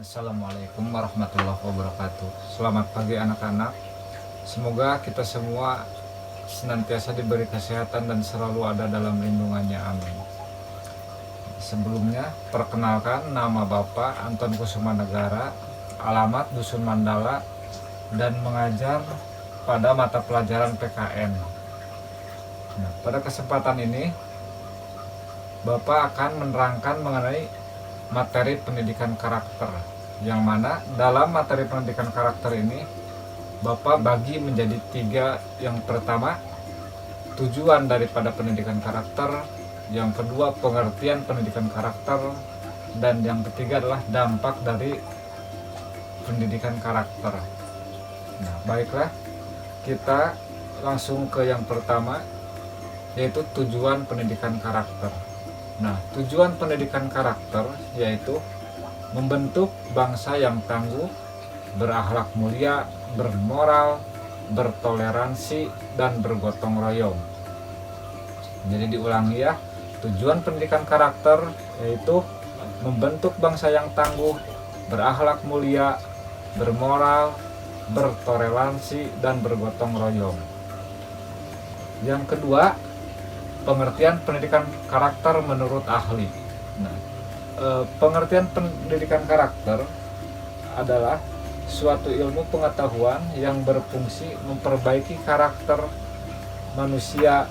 Assalamualaikum warahmatullahi wabarakatuh. Selamat pagi anak-anak. Semoga kita semua senantiasa diberi kesehatan dan selalu ada dalam lindungannya. Amin. Sebelumnya, perkenalkan, nama Bapak Anton Kusuma Negara, alamat Dusun Mandala, dan mengajar pada mata pelajaran PKN. Nah, pada kesempatan ini, Bapak akan menerangkan mengenai materi pendidikan karakter, yang mana dalam materi pendidikan karakter ini Bapak bagi menjadi 3. Yang pertama, tujuan daripada pendidikan karakter, yang kedua, pengertian pendidikan karakter, dan yang ketiga adalah dampak dari pendidikan karakter. Nah, baiklah, kita langsung ke yang pertama, yaitu tujuan pendidikan karakter. Nah, tujuan pendidikan karakter yaitu membentuk bangsa yang tangguh, berakhlak mulia, bermoral, bertoleransi, dan bergotong royong. Jadi diulangi ya, tujuan pendidikan karakter yaitu membentuk bangsa yang tangguh, berakhlak mulia, bermoral, bertoleransi, dan bergotong royong. Yang kedua, pengertian pendidikan karakter menurut ahli. Nah, pengertian pendidikan karakter adalah suatu ilmu pengetahuan yang berfungsi memperbaiki karakter manusia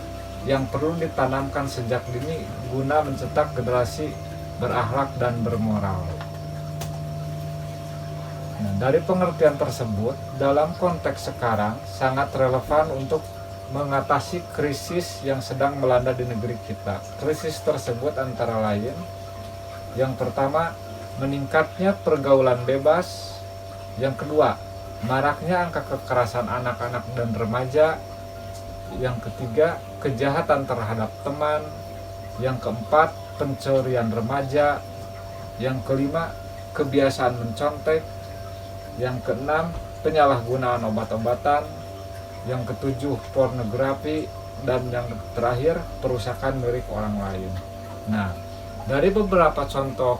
yang perlu ditanamkan sejak dini guna mencetak generasi berakhlak dan bermoral. Nah, dari pengertian tersebut, dalam konteks sekarang sangat relevan untuk mengatasi krisis yang sedang melanda di negeri kita. Krisis tersebut antara lain, yang pertama, meningkatnya pergaulan bebas. Yang kedua, maraknya angka kekerasan anak-anak dan remaja. Yang ketiga, kejahatan terhadap teman. Yang keempat, pencurian remaja. Yang kelima, kebiasaan mencontek. Yang keenam, penyalahgunaan obat-obatan. Yang ketujuh, pornografi. Dan yang terakhir, perusakan milik orang lain. Nah, dari beberapa contoh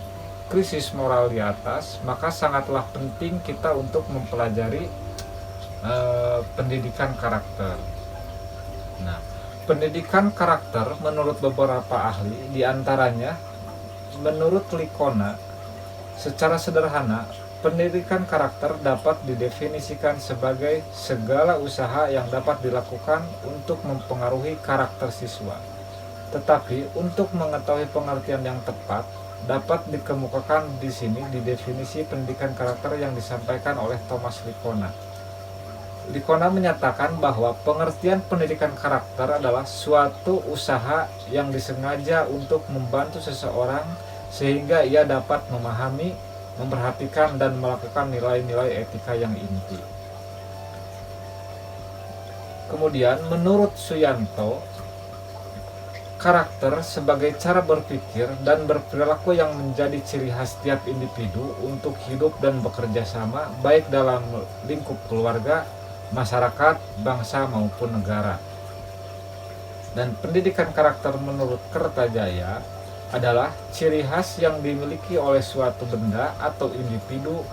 krisis moral di atas, maka sangatlah penting kita untuk mempelajari pendidikan karakter. Nah, pendidikan karakter menurut beberapa ahli, diantaranya menurut Likona, secara sederhana, pendidikan karakter dapat didefinisikan sebagai segala usaha yang dapat dilakukan untuk mempengaruhi karakter siswa. Tetapi untuk mengetahui pengertian yang tepat, dapat dikemukakan di sini di definisi pendidikan karakter yang disampaikan oleh Thomas Likona. Likona menyatakan bahwa pengertian pendidikan karakter adalah suatu usaha yang disengaja untuk membantu seseorang sehingga ia dapat memahami, memperhatikan, dan melakukan nilai-nilai etika yang inti. Kemudian menurut Suyanto, karakter sebagai cara berpikir dan berperilaku yang menjadi ciri khas setiap individu untuk hidup dan bekerja sama, baik dalam lingkup keluarga, masyarakat, bangsa maupun negara. Dan pendidikan karakter menurut Kertajaya adalah ciri khas yang dimiliki oleh suatu benda atau individu.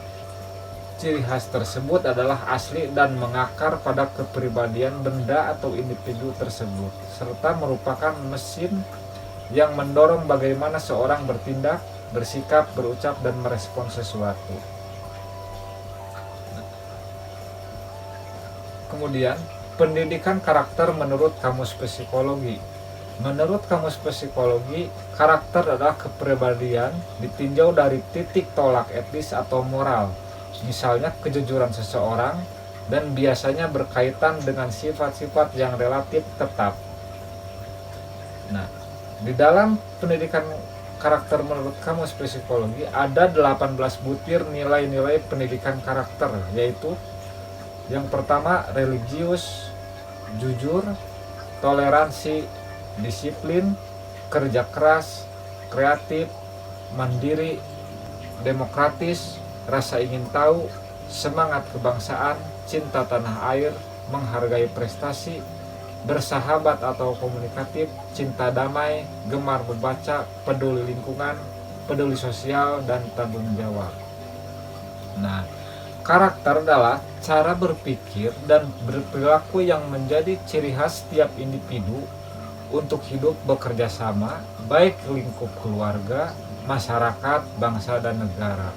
Ciri khas tersebut adalah asli dan mengakar pada kepribadian benda atau individu tersebut, serta merupakan mesin yang mendorong bagaimana seorang bertindak, bersikap, berucap, dan merespon sesuatu. Kemudian, pendidikan karakter menurut Kamus Psikologi. Menurut Kamus Psikologi, karakter adalah kepribadian ditinjau dari titik tolak etis atau moral, misalnya kejujuran seseorang, dan biasanya berkaitan dengan sifat-sifat yang relatif tetap. Nah, di dalam pendidikan karakter menurut Kamus Psikologi ada 18 butir nilai-nilai pendidikan karakter, yaitu yang pertama, religius, jujur, toleransi, disiplin, kerja keras, kreatif, mandiri, demokratis, rasa ingin tahu, semangat kebangsaan, cinta tanah air, menghargai prestasi, bersahabat atau komunikatif, cinta damai, gemar membaca, peduli lingkungan, peduli sosial, dan tanggung jawab. Nah, karakter adalah cara berpikir dan berperilaku yang menjadi ciri khas setiap individu untuk hidup bekerja sama, baik lingkup keluarga, masyarakat, bangsa, dan negara.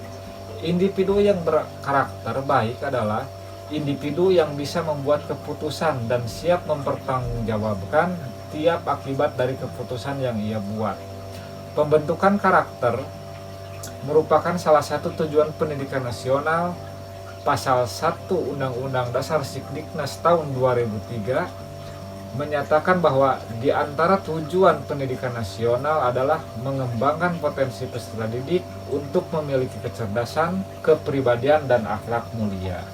Individu yang berkarakter baik adalah individu yang bisa membuat keputusan dan siap mempertanggungjawabkan tiap akibat dari keputusan yang ia buat. Pembentukan karakter merupakan salah satu tujuan pendidikan nasional. Pasal 1 Undang-Undang Dasar Sikdiknas tahun 2003 menyatakan bahwa di antara tujuan pendidikan nasional adalah mengembangkan potensi peserta didik untuk memiliki kecerdasan, kepribadian, dan akhlak mulia.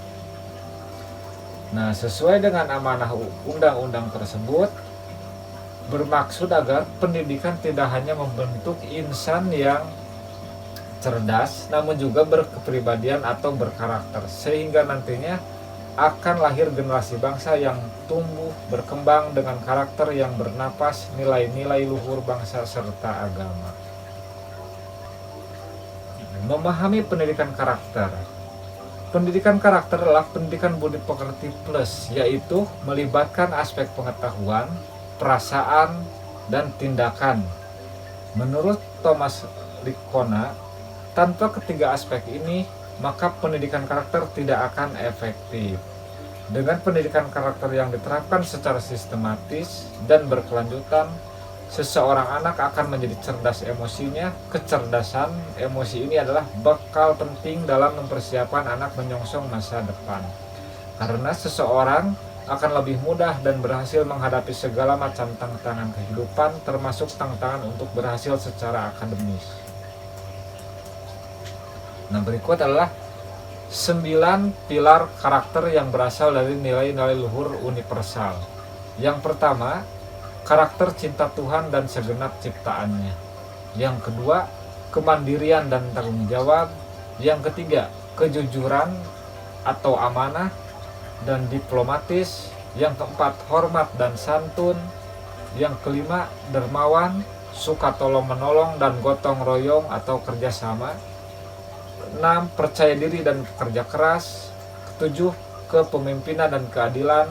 Nah, sesuai dengan amanah undang-undang tersebut, bermaksud agar pendidikan tidak hanya membentuk insan yang cerdas, namun juga berkepribadian atau berkarakter, sehingga nantinya akan lahir generasi bangsa yang tumbuh berkembang dengan karakter yang bernapas nilai-nilai luhur bangsa serta agama. Memahami pendidikan karakter. Pendidikan karakter adalah pendidikan budi pekerti plus, yaitu melibatkan aspek pengetahuan, perasaan, dan tindakan. Menurut Thomas Likona, tanpa ketiga aspek ini, maka pendidikan karakter tidak akan efektif. Dengan pendidikan karakter yang diterapkan secara sistematis dan berkelanjutan, seseorang anak akan menjadi cerdas emosinya. Kecerdasan emosi ini adalah bekal penting dalam mempersiapkan anak menyongsong masa depan. Karena seseorang akan lebih mudah dan berhasil menghadapi segala macam tantangan kehidupan, termasuk tantangan untuk berhasil secara akademis. Nah, berikut adalah 9 pilar karakter yang berasal dari nilai-nilai luhur universal. Yang pertama, karakter cinta Tuhan dan segenap ciptaannya. Yang kedua, kemandirian dan tanggung jawab. Yang ketiga, kejujuran atau amanah dan diplomatis. Yang keempat, hormat dan santun. Yang kelima, dermawan, suka tolong menolong dan gotong royong atau kerjasama. 6. Percaya diri dan kerja keras. 7. Kepemimpinan dan keadilan.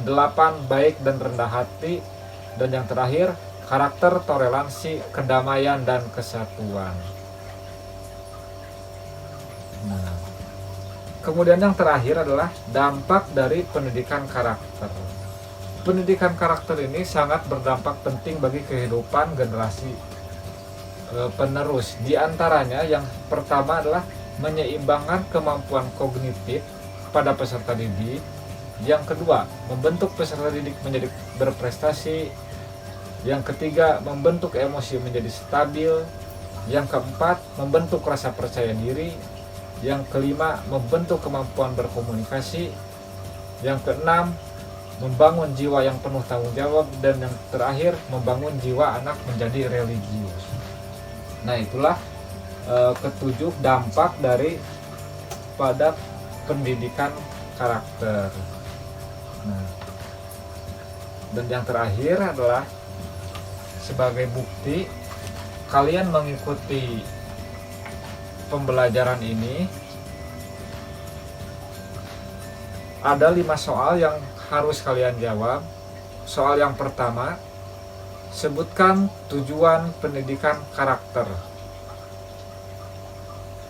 8. Baik dan rendah hati. Dan yang terakhir, karakter toleransi, kedamaian, dan kesatuan. Nah, kemudian yang terakhir adalah dampak dari pendidikan karakter. Pendidikan karakter ini sangat berdampak penting bagi kehidupan generasi penerus. Di antaranya yang pertama adalah menyeimbangkan kemampuan kognitif pada peserta didik. Yang kedua, membentuk peserta didik menjadi berprestasi. Yang ketiga, membentuk emosi menjadi stabil. Yang keempat, membentuk rasa percaya diri. Yang kelima, membentuk kemampuan berkomunikasi. Yang keenam, membangun jiwa yang penuh tanggung jawab. Dan yang terakhir, membangun jiwa anak menjadi religius. Nah, itulah ketujuh dampak dari pada pendidikan karakter. Nah, dan yang terakhir adalah sebagai bukti kalian mengikuti pembelajaran ini, ada 5 soal yang harus kalian jawab. Soal yang pertama, sebutkan tujuan pendidikan karakter.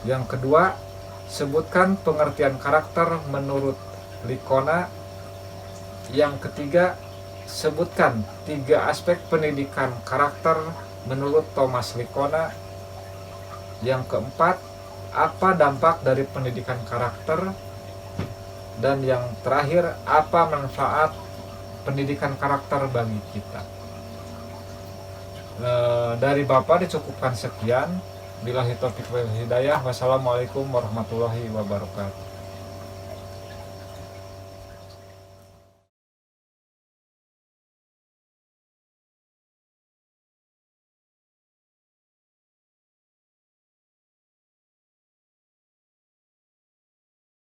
Yang kedua, sebutkan pengertian karakter menurut Likona. Yang ketiga, sebutkan 3 aspek pendidikan karakter menurut Thomas Likona. Yang keempat, apa dampak dari pendidikan karakter? Dan yang terakhir, apa manfaat pendidikan karakter bagi kita? Dari Bapak dicukupkan sekian. Billahi taufiq wal hidayah. Wassalamualaikum warahmatullahi wabarakatuh.